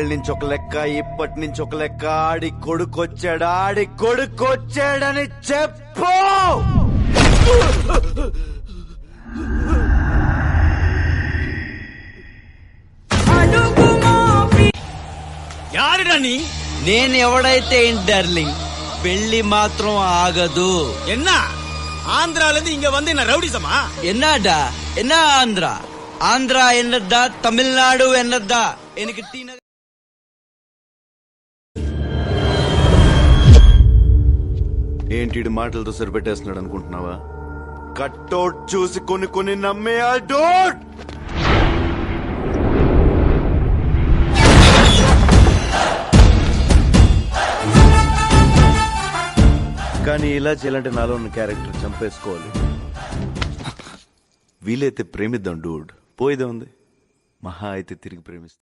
5 ఏళ్ళ నుంచి ఒక లెక్క, ఇప్పటి నుంచి ఒక లెక్క. ఆడి కొడుకొచ్చాడని చెప్పు. యారుడని నేను ఎవడైతే ఏంటి డార్లింగ్, పెళ్లి మాత్రం ఆగదు. ఎన్నా ఆంధ్రాలో ఇంక వంద రౌడిసమా? ఎన్నాడా ఎన్నా ఆంధ్రా ఎన్నద్దా, తమిళనాడు ఎన్నద్దా? ఎనకి ఏంటి మాటలతో సరిపెట్టేస్తున్నాడు అనుకుంటున్నావా? కట్టౌట్ చూసి కొన్ని నమ్మే ఆ డోట్. కానీ ఇలా చేయాలంటే నాలో ఉన్న క్యారెక్టర్ చంపేసుకోవాలి. వీలైతే ప్రేమిద్దాం డూడ్, పోయేదే ఉంది. మహా అయితే తిరిగి ప్రేమిస్తాం.